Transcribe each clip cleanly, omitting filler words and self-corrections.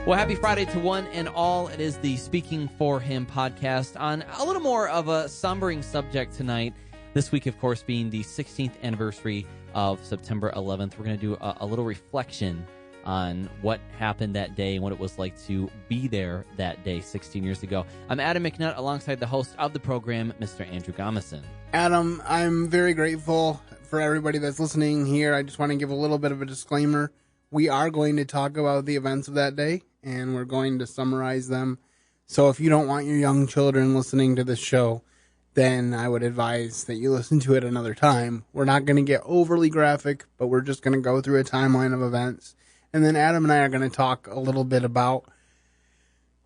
Well, happy Friday to one and all. It is the Speaking for Him podcast on a little more of a sombering subject tonight. This week, of course, being the 16th anniversary of September 11th. We're going to do a little reflection on what happened that day and what it was like to be there that day 16 years ago. I'm Adam McNutt alongside the host of the program, Mr. Andrew Gomison. Adam, I'm very grateful for everybody that's listening here. I just want to give a little bit of a disclaimer. We are going to talk about the events of that day, and we're going to summarize them. So if you don't want your young children listening to this show, then I would advise that you listen to it another time. We're not going to get overly graphic, but we're just going to go through a timeline of events. And then Adam and I are going to talk a little bit about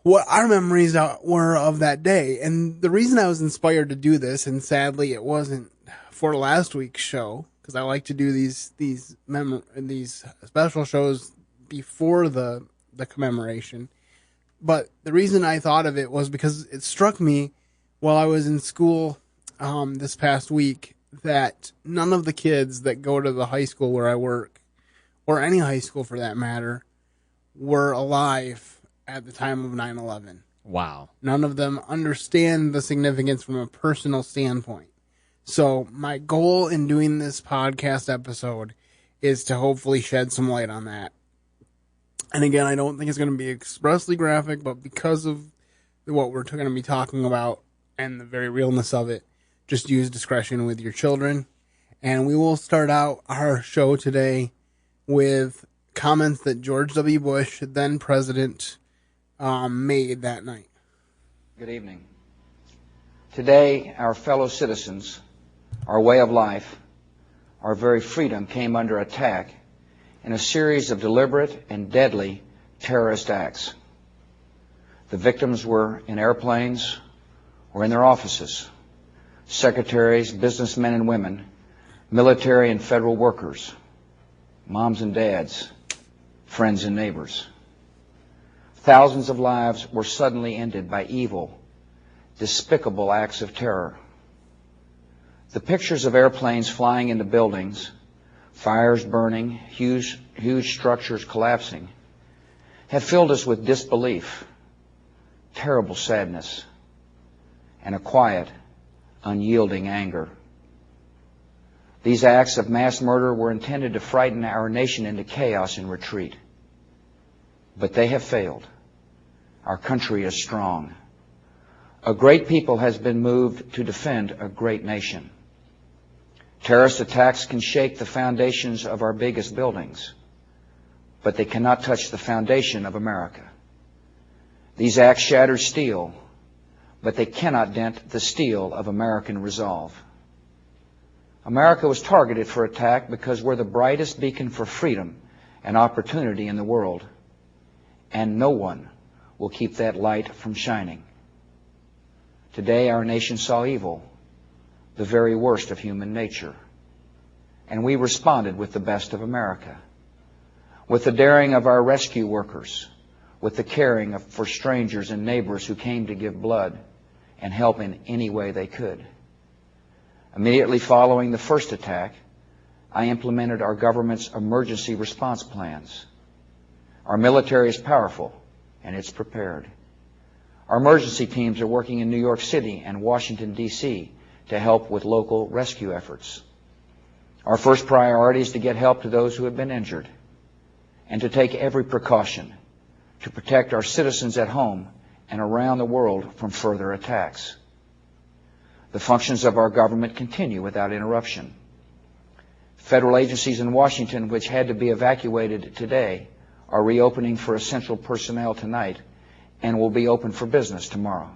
what our memories were of that day. And the reason I was inspired to do this, and sadly it wasn't for last week's show, because I like to do these special shows before the commemoration. But the reason I thought of it was because it struck me while I was in school this past week that none of the kids that go to the high school where I work, or any high school for that matter, were alive at the time of 9/11. Wow. None of them understand the significance from a personal standpoint. So my goal in doing this podcast episode is to hopefully shed some light on that. And again, I don't think it's going to be expressly graphic, but because of what we're going to be talking about and the very realness of it, just use discretion with your children. And we will start out our show today with comments that George W. Bush, then president, made that night. Good evening. Today, our fellow citizens, our way of life, our very freedom came under attack in a series of deliberate and deadly terrorist acts. The victims were in airplanes or in their offices, secretaries, businessmen and women, military and federal workers, moms and dads, friends and neighbors. Thousands of lives were suddenly ended by evil, despicable acts of terror. The pictures of airplanes flying into buildings, fires burning, huge structures collapsing, have filled us with disbelief, terrible sadness, and a quiet, unyielding anger. These acts of mass murder were intended to frighten our nation into chaos and retreat. But they have failed. Our country is strong. A great people has been moved to defend a great nation. Terrorist attacks can shake the foundations of our biggest buildings, but they cannot touch the foundation of America. These acts shattered steel, but they cannot dent the steel of American resolve. America was targeted for attack because we're the brightest beacon for freedom and opportunity in the world, and no one will keep that light from shining. Today, our nation saw evil, the very worst of human nature, and we responded with the best of America, with the daring of our rescue workers, with the caring for strangers and neighbors who came to give blood and help in any way they could. Immediately following the first attack, I implemented our government's emergency response plans. Our military is powerful, and it's prepared. Our emergency teams are working in New York City and Washington, D.C. to help with local rescue efforts. Our first priority is to get help to those who have been injured and to take every precaution to protect our citizens at home and around the world from further attacks. The functions of our government continue without interruption. Federal agencies in Washington, which had to be evacuated today, are reopening for essential personnel tonight and will be open for business tomorrow.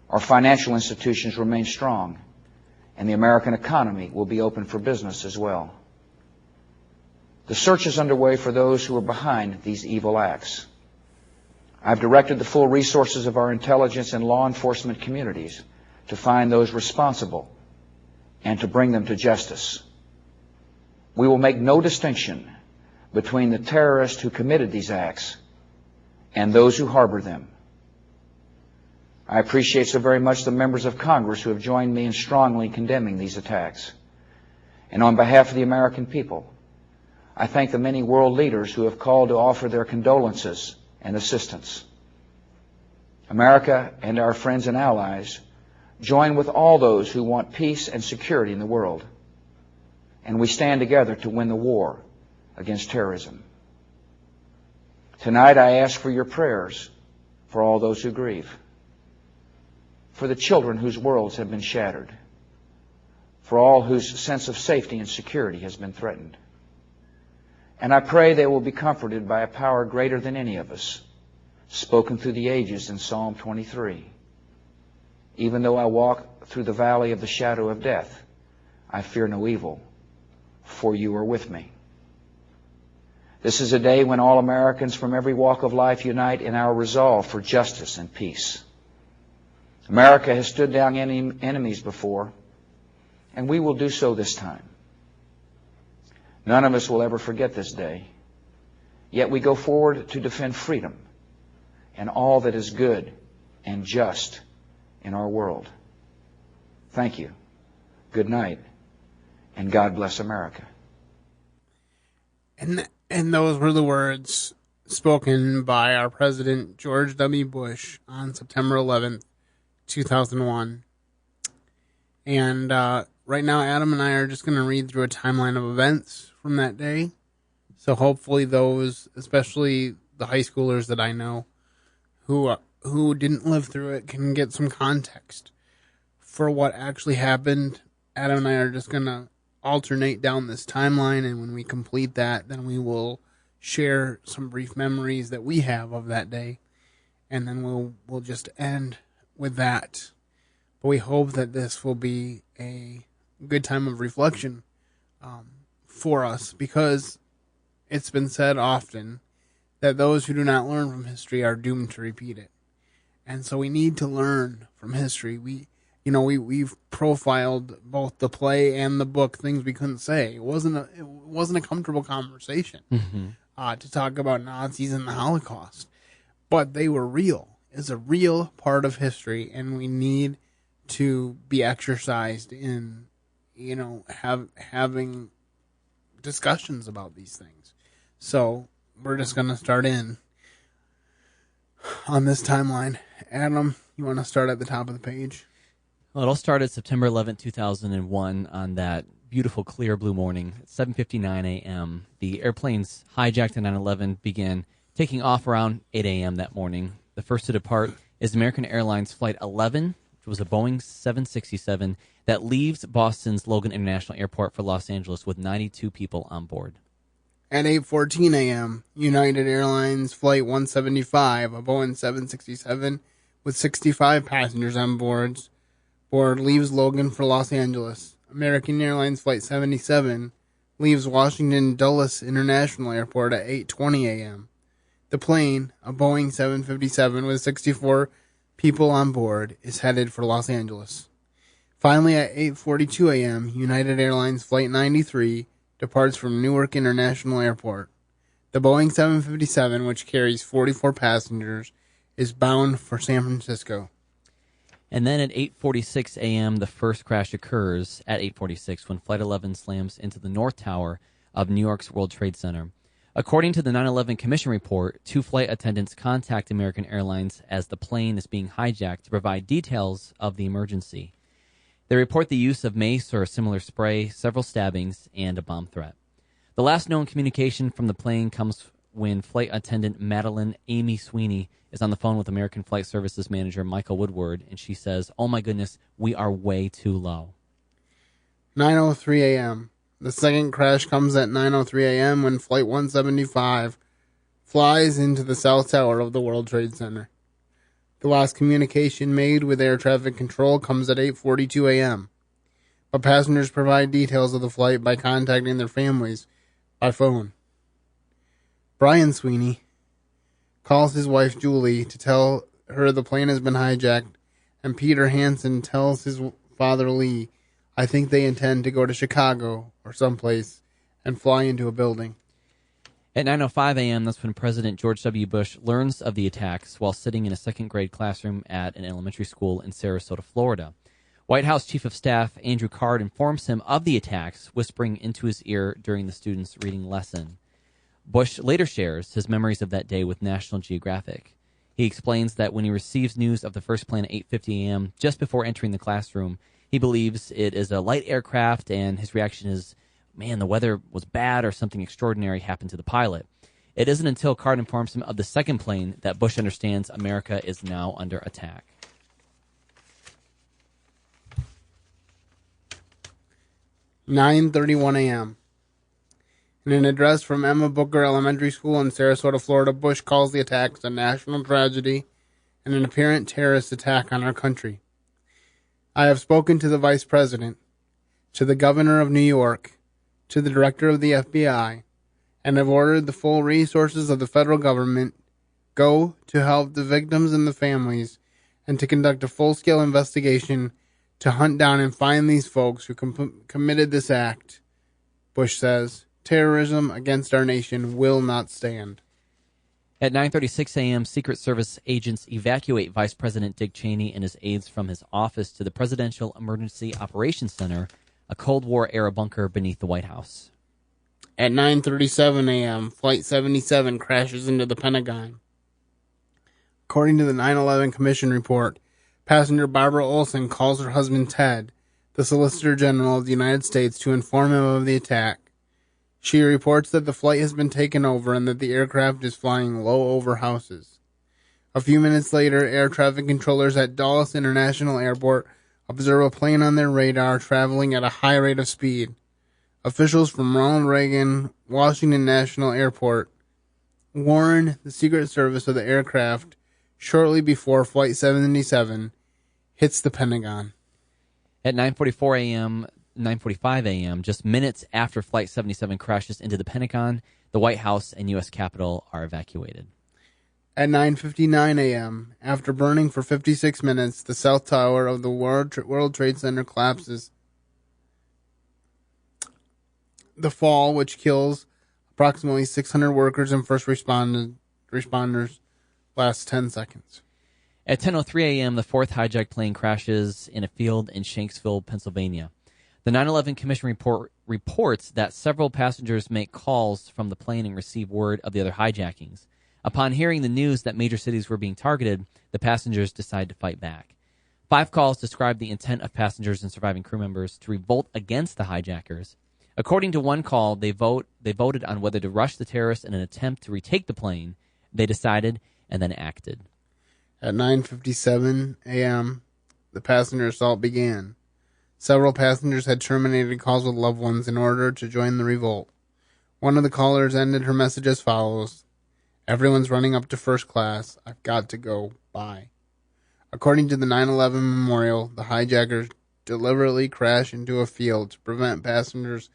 Our financial institutions remain strong, and the American economy will be open for business as well. The search is underway for those who are behind these evil acts. I've directed the full resources of our intelligence and law enforcement communities to find those responsible and to bring them to justice. We will make no distinction between the terrorists who committed these acts and those who harbor them. I appreciate so very much the members of Congress who have joined me in strongly condemning these attacks. And on behalf of the American people, I thank the many world leaders who have called to offer their condolences and assistance. America and our friends and allies join with all those who want peace and security in the world, and we stand together to win the war against terrorism. Tonight I ask for your prayers for all those who grieve, for the children whose worlds have been shattered, for all whose sense of safety and security has been threatened. And I pray they will be comforted by a power greater than any of us, spoken through the ages in Psalm 23. Even though I walk through the valley of the shadow of death, I fear no evil, for you are with me. This is a day when all Americans from every walk of life unite in our resolve for justice and peace. America has stood down enemies before, and we will do so this time. None of us will ever forget this day, yet we go forward to defend freedom and all that is good and just in our world. Thank you. Good night, and God bless America. And those were the words spoken by our President George W. Bush on September 11th, 2001. And right now, Adam and I are just going to read through a timeline of events from that day. So hopefully those, especially the high schoolers that I know who didn't live through it, can get some context for what actually happened. Adam and I are just going to alternate down this timeline, and when we complete that, then we will share some brief memories that we have of that day, and then we'll just end with that. But we hope that this will be a good time of reflection for us, because it's been said often that those who do not learn from history are doomed to repeat it. And so we need to learn from history. We've profiled both the play and the book things we couldn't say. It wasn't a comfortable conversation to talk about Nazis and the Holocaust, but they were real. It's a real part of history, and we need to be exercised in, having discussions about these things. So we're just going to start in on this timeline. Adam, you want to start at the top of the page? Well, it all started September 11th, 2001 on that beautiful clear blue morning at 7:59 a.m. The airplanes hijacked in 9/11 began taking off around 8 a.m. that morning. The first to depart is American Airlines Flight 11, which was a Boeing 767 that leaves Boston's Logan International Airport for Los Angeles with 92 people on board. At 8:14 a.m., United Airlines Flight 175, a Boeing 767 with 65 passengers on board, leaves Logan for Los Angeles. American Airlines Flight 77 leaves Washington Dulles International Airport at 8:20 a.m. The plane, a Boeing 757 with 64 people on board, is headed for Los Angeles. Finally, at 8:42 a.m., United Airlines Flight 93 departs from Newark International Airport. The Boeing 757, which carries 44 passengers, is bound for San Francisco. And then at 8:46 a.m., the first crash occurs at 8:46 when Flight 11 slams into the North Tower of New York's World Trade Center. According to the 9/11 Commission report, 2 flight attendants contact American Airlines as the plane is being hijacked to provide details of the emergency. They report the use of mace or a similar spray, several stabbings, and a bomb threat. The last known communication from the plane comes when flight attendant Madeline Amy Sweeney is on the phone with American Flight Services manager Michael Woodward, and she says, "Oh my goodness, we are way too low." 9:03 a.m. The second crash comes at 9:03 a.m. when Flight 175 flies into the South Tower of the World Trade Center. The last communication made with air traffic control comes at 8:42 a.m., but passengers provide details of the flight by contacting their families by phone. Brian Sweeney calls his wife Julie to tell her the plane has been hijacked, and Peter Hansen tells his father Lee, "I think they intend to go to Chicago or someplace and fly into a building." At 9:05 a.m., that's when President George W. Bush learns of the attacks while sitting in a second-grade classroom at an elementary school in Sarasota, Florida. White House Chief of Staff Andrew Card informs him of the attacks, whispering into his ear during the student's reading lesson. Bush later shares his memories of that day with National Geographic. He explains that when he receives news of the first plane at 8:50 a.m., just before entering the classroom, he believes it is a light aircraft, and his reaction is, man, the weather was bad or something extraordinary happened to the pilot. It isn't until Card informs him of the second plane that Bush understands America is now under attack. 9:31 a.m. In an address from Emma Booker Elementary School in Sarasota, Florida, Bush calls the attacks a national tragedy and an apparent terrorist attack on our country. I have spoken to the Vice President, to the Governor of New York, to the Director of the FBI, and have ordered the full resources of the federal government go to help the victims and the families and to conduct a full-scale investigation to hunt down and find these folks who committed this act. Bush says, terrorism against our nation will not stand. At 9:36 a.m., Secret Service agents evacuate Vice President Dick Cheney and his aides from his office to the Presidential Emergency Operations Center, a Cold War-era bunker beneath the White House. At 9:37 a.m., Flight 77 crashes into the Pentagon. According to the 9/11 Commission report, passenger Barbara Olson calls her husband Ted, the Solicitor General of the United States, to inform him of the attack. She reports that the flight has been taken over and that the aircraft is flying low over houses. A few minutes later, air traffic controllers at Dulles International Airport observe a plane on their radar traveling at a high rate of speed. Officials from Ronald Reagan Washington National Airport warn the Secret Service of the aircraft shortly before Flight 77 hits the Pentagon. At 9:45 a.m., just minutes after Flight 77 crashes into the Pentagon, the White House and U.S. Capitol are evacuated. At 9:59 a.m., after burning for 56 minutes, the South Tower of the World Trade Center collapses. The fall, which kills approximately 600 workers and first responders, lasts 10 seconds. At 10:03 a.m., the fourth hijacked plane crashes in a field in Shanksville, Pennsylvania. The 9/11 Commission reports that several passengers make calls from the plane and receive word of the other hijackings. Upon hearing the news that major cities were being targeted, the passengers decide to fight back. 5 calls describe the intent of passengers and surviving crew members to revolt against the hijackers. According to one call, they voted on whether to rush the terrorists in an attempt to retake the plane. They decided and then acted. At 9:57 a.m., the passenger assault began. Several passengers had terminated calls with loved ones in order to join the revolt. One of the callers ended her message as follows: "Everyone's running up to first class. I've got to go. Bye." According to the 9/11 memorial, the hijackers deliberately crashed into a field to prevent passengers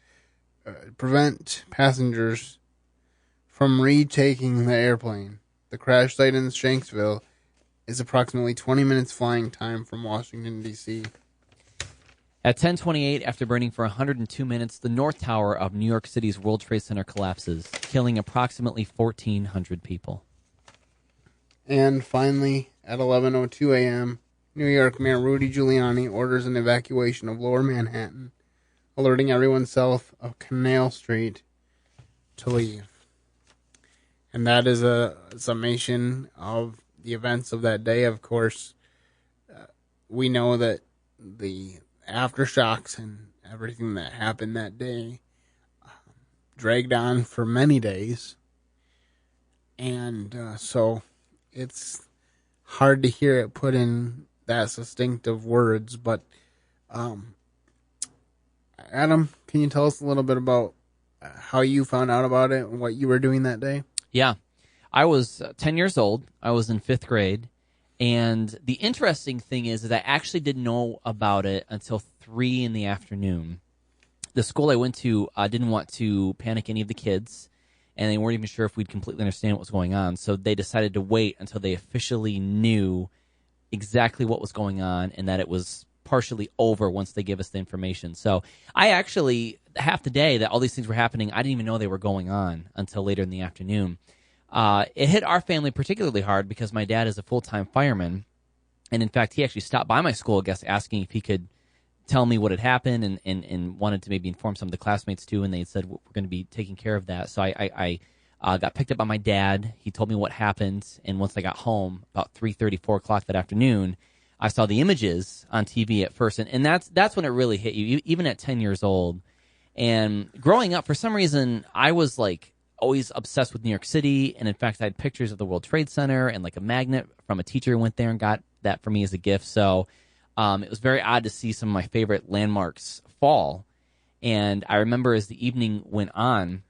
from retaking the airplane. The crash site in Shanksville is approximately 20 minutes flying time from Washington, D.C. At 10:28, after burning for 102 minutes, the North Tower of New York City's World Trade Center collapses, killing approximately 1,400 people. And finally, at 11:02 a.m., New York Mayor Rudy Giuliani orders an evacuation of Lower Manhattan, alerting everyone south of Canal Street to leave. And that is a summation of the events of that day. Of course, we know that the aftershocks and everything that happened that day dragged on for many days. And so it's hard to hear it put in that succinct of words. But Adam, can you tell us a little bit about how you found out about it and what you were doing that day? Yeah. I was 10 years old. I was in 5th grade. And the interesting thing is I actually didn't know about it until 3 in the afternoon. The school I went to didn't want to panic any of the kids, and they weren't even sure if we'd completely understand what was going on. So they decided to wait until they officially knew exactly what was going on and that it was partially over once they gave us the information. So I actually, half the day that all these things were happening, I didn't even know they were going on until later in the afternoon. It hit our family particularly hard because my dad is a full-time fireman. And in fact, he actually stopped by my school, I guess, asking if he could tell me what had happened and wanted to maybe inform some of the classmates too. And they said, we're going to be taking care of that. So I got picked up by my dad. He told me what happened, and once I got home, about 3:30, 4 o'clock that afternoon, I saw the images on TV at first, and that's when it really hit you, even at 10 years old. And growing up, for some reason, I was like always obsessed with New York City, and in fact, I had pictures of the World Trade Center and like a magnet from a teacher who went there and got that for me as a gift. So it was very odd to see some of my favorite landmarks fall. And I remember as the evening went on,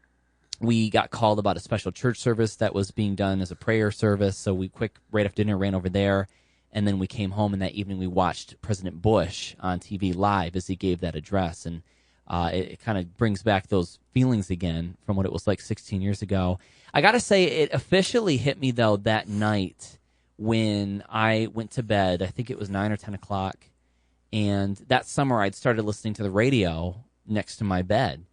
we got called about a special church service that was being done as a prayer service. So we right after dinner, ran over there. And then we came home, and that evening we watched President Bush on TV live as he gave that address. And it kind of brings back those feelings again from what it was like 16 years ago. I got to say, it officially hit me, though, that night when I went to bed. I think it was 9 or 10 o'clock. And that summer, I'd started listening to the radio next to my bed.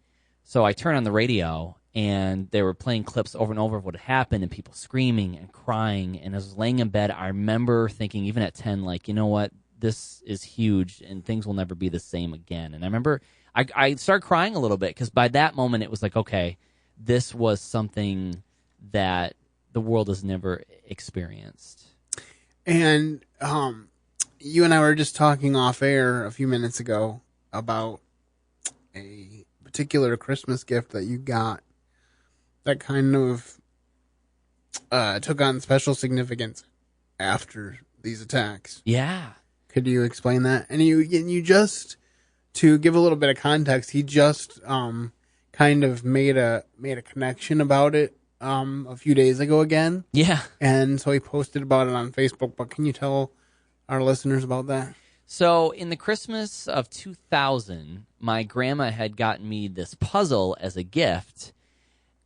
So I turned on the radio, and they were playing clips over and over of what had happened and people screaming and crying. And as I was laying in bed, I remember thinking, even at 10, like, you know what? This is huge, and things will never be the same again. And I remember I started crying a little bit, because by that moment it was like, okay, this was something that the world has never experienced. And you and I were just talking off air a few minutes ago about a particular Christmas gift that you got that kind of took on special significance after these attacks. Yeah. Could you explain that? And you just, to give a little bit of context, he just kind of made a connection about it a few days ago again. Yeah. And so he posted about it on Facebook. But can you tell our listeners about that? So in the Christmas of 2000, my grandma had gotten me this puzzle as a gift.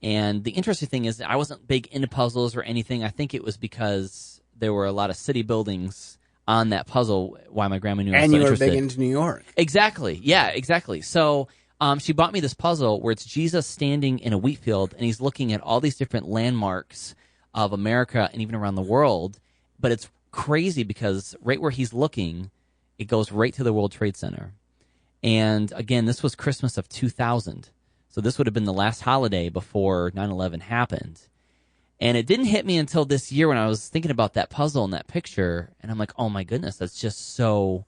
And the interesting thing is that I wasn't big into puzzles or anything. I think it was because there were a lot of city buildings on that puzzle, why my grandma knew I was so interested. And you were big into New York. Exactly. Yeah, exactly. So she bought me this puzzle where it's Jesus standing in a wheat field, and he's looking at all these different landmarks of America and even around the world. But it's crazy because right where he's looking, it goes right to the World Trade Center. And again, this was Christmas of 2000. So this would have been the last holiday before 9/11 happened. And it didn't hit me until this year when I was thinking about that puzzle and that picture. And I'm like, oh my goodness, that's just so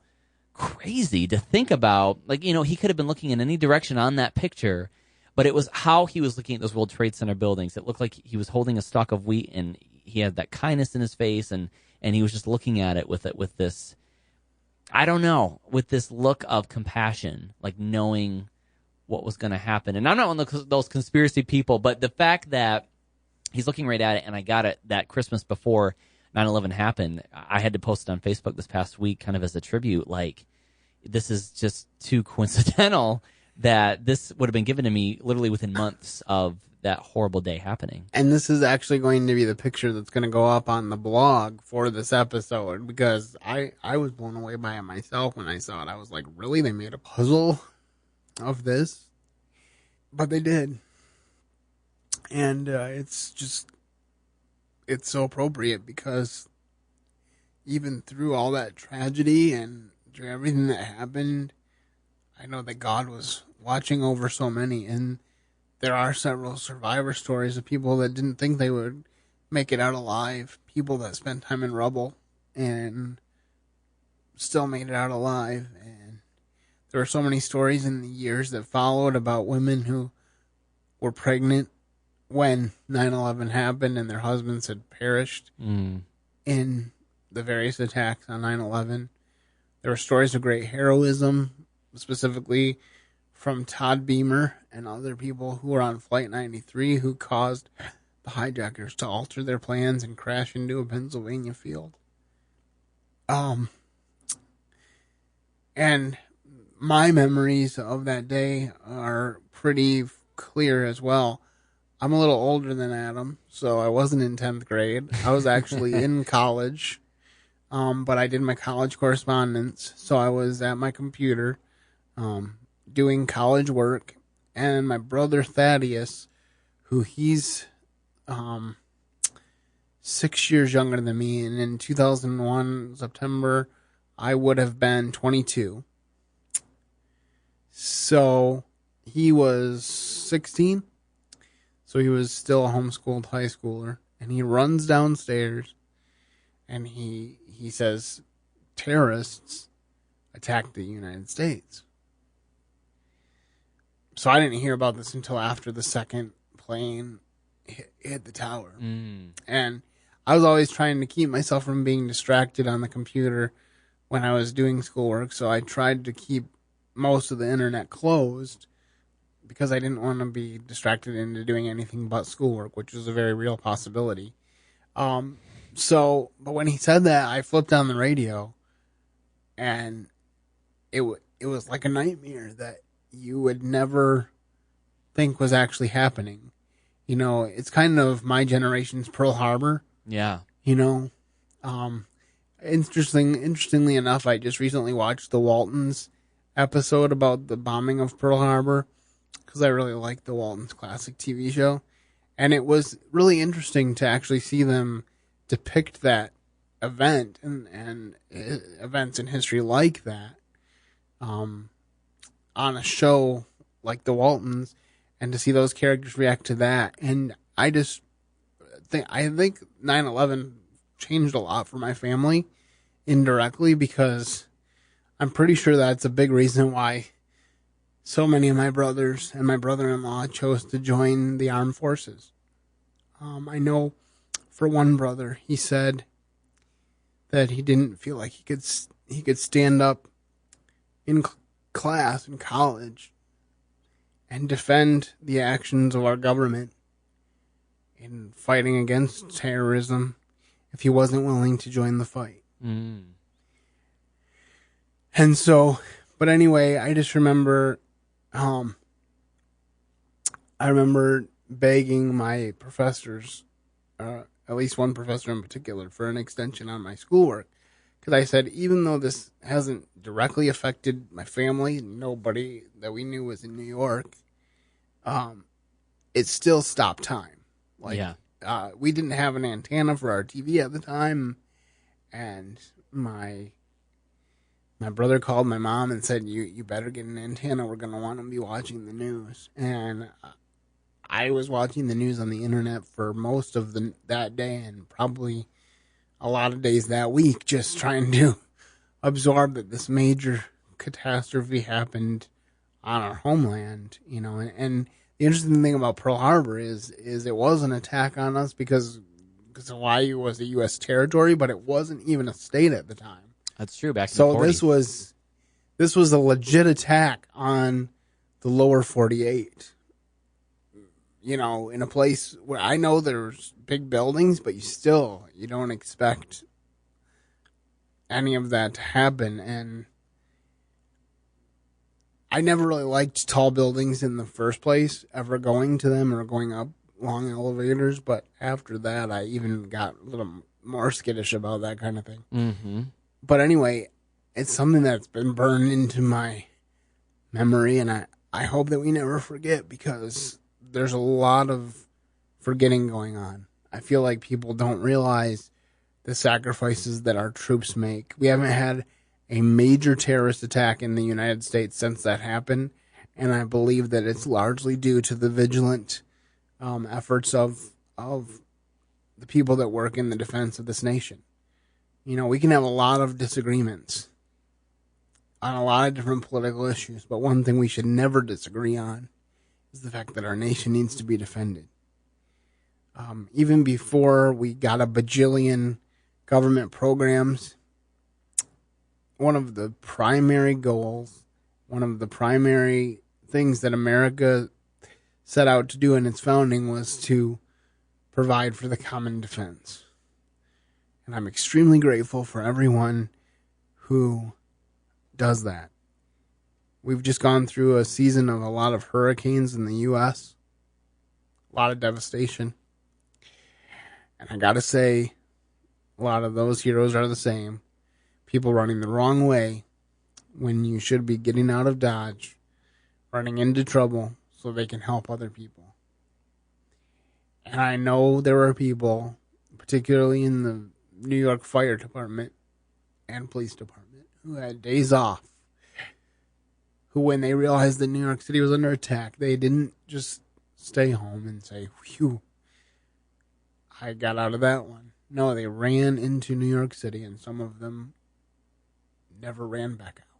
crazy to think about. Like, you know, he could have been looking in any direction on that picture, but it was how he was looking at those World Trade Center buildings. It looked like he was holding a stalk of wheat, and he had that kindness in his face, and he was just looking at it with this, I don't know, with this look of compassion, like knowing what was going to happen. And I'm not one of those conspiracy people, but the fact that he's looking right at it, and I got it that Christmas before 9/11 happened, I had to post it on Facebook this past week kind of as a tribute. Like, this is just too coincidental that this would have been given to me literally within months of that horrible day happening. And this is actually going to be the picture that's going to go up on the blog for this episode, because I was blown away by it myself when I saw it. I was like, really? They made a puzzle of this? But they did. And it's so appropriate, because even through all that tragedy and through everything that happened, I know that God was watching over so many. And there are several survivor stories of people that didn't think they would make it out alive. People that spent time in rubble and still made it out alive. And there were so many stories in the years that followed about women who were pregnant when 9/11 happened and their husbands had perished in the various attacks on 9/11. There were stories of great heroism, specifically from Todd Beamer and other people who were on Flight 93 who caused the hijackers to alter their plans and crash into a Pennsylvania field. And my memories of that day are pretty clear as well. I'm a little older than Adam, so I wasn't in 10th grade. I was actually in college, but I did my college correspondence, so I was at my computer doing college work, and my brother Thaddeus, who he's 6 years younger than me, and in 2001, September, I would have been 22. So he was 16. So he was still a homeschooled high schooler, and he runs downstairs, and he says, terrorists attacked the United States. So I didn't hear about this until after the second plane hit the tower. And I was always trying to keep myself from being distracted on the computer when I was doing schoolwork, so I tried to keep most of the internet closed because I didn't want to be distracted into doing anything but schoolwork, which was a very real possibility. But when he said that, I flipped on the radio, and it was like a nightmare that you would never think was actually happening. You know, it's kind of my generation's Pearl Harbor. Yeah. You know, interestingly enough, I just recently watched the Waltons episode about the bombing of Pearl Harbor because I really like the Waltons classic TV show. And it was really interesting to actually see them depict that event and events in history like that on a show like the Waltons, and to see those characters react to that. And I think 9/11 changed a lot for my family indirectly, because I'm pretty sure that's a big reason why so many of my brothers and my brother-in-law chose to join the armed forces. I know for one brother, he said that he didn't feel like he could stand up in class in college and defend the actions of our government in fighting against terrorism if he wasn't willing to join the fight. And so, but anyway, I just remember, I remember begging my professors, at least one professor in particular, for an extension on my schoolwork. Because I said, even though this hasn't directly affected my family, nobody that we knew was in New York, it still stopped time. We didn't have an antenna for our TV at the time, and my brother called my mom and said, you better get an antenna, we're going to want to be watching the news. And I was watching the news on the internet for most of that day, and probably a lot of days that week, just trying to absorb that this major catastrophe happened on our homeland, you know. And the interesting thing about Pearl Harbor is it was an attack on us because Hawaii was a U.S. territory, but it wasn't even a state at the time. That's true. Back in the 40s. This was a legit attack on the lower 48. You know, in a place where I know there's big buildings, but you don't expect any of that to happen. And I never really liked tall buildings in the first place, ever going to them or going up long elevators. But after that, I even got a little more skittish about that kind of thing. Mm-hmm. But anyway, it's something that's been burned into my memory, and I hope that we never forget, because there's a lot of forgetting going on. I feel like people don't realize the sacrifices that our troops make. We haven't had a major terrorist attack in the United States since that happened, and I believe that it's largely due to the vigilant efforts of the people that work in the defense of this nation. You know, we can have a lot of disagreements on a lot of different political issues, but one thing we should never disagree on is the fact that our nation needs to be defended. Even before we got a bajillion government programs, one of the primary goals, one of the primary things that America set out to do in its founding was to provide for the common defense. And I'm extremely grateful for everyone who does that. We've just gone through a season of a lot of hurricanes in the U.S., a lot of devastation. And I gotta say, a lot of those heroes are the same. People running the wrong way when you should be getting out of Dodge, running into trouble so they can help other people. And I know there are people, particularly in the New York Fire Department and Police Department, who had days off, who, when they realized that New York City was under attack, they didn't just stay home and say, "Phew, I got out of that one." No, they ran into New York City, and some of them never ran back out.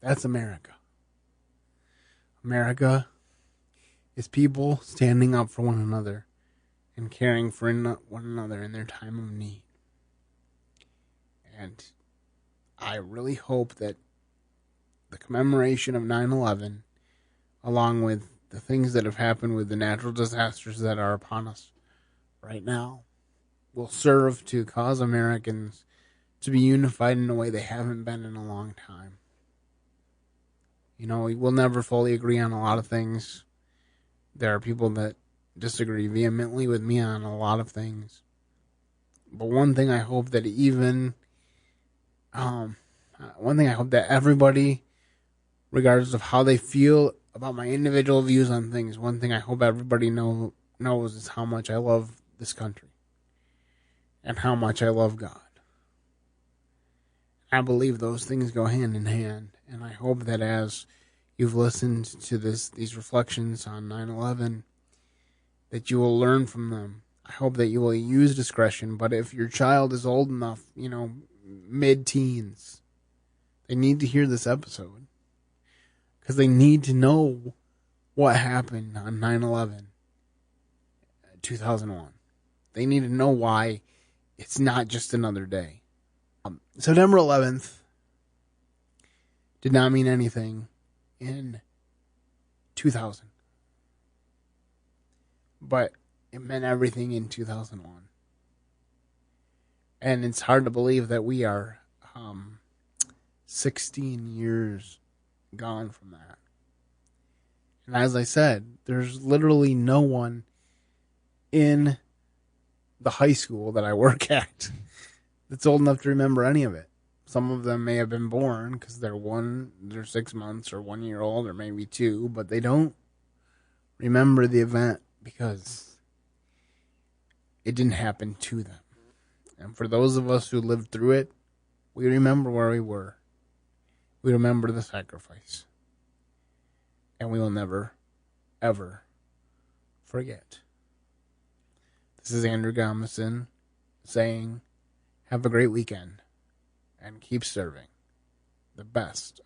That's America. America is people standing up for one another and caring for one another in their time of need. And I really hope that the commemoration of 9/11, along with the things that have happened with the natural disasters that are upon us right now, will serve to cause Americans to be unified in a way they haven't been in a long time. You know, we'll never fully agree on a lot of things. There are people that disagree vehemently with me on a lot of things. But one thing I hope that everybody, regardless of how they feel about my individual views on things, one thing I hope everybody knows is how much I love this country and how much I love God. I believe those things go hand in hand, and I hope that as you've listened to these reflections on 9/11, that you will learn from them. I hope that you will use discretion, but if your child is old enough, mid-teens, they need to hear this episode, because they need to know what happened on 9/11, 2001. They need to know why it's not just another day. September 11th did not mean anything in 2000. But it meant everything in 2001. And it's hard to believe that we are 16 years gone from that. And as I said, there's literally no one in the high school that I work at that's old enough to remember any of it. Some of them may have been born because they're 6 months or 1 year old or maybe 2, but they don't remember the event because it didn't happen to them. And for those of us who lived through it, we remember where we were. We remember the sacrifice. And we will never, ever forget. This is Andrew Gomison saying, have a great weekend and keep serving the best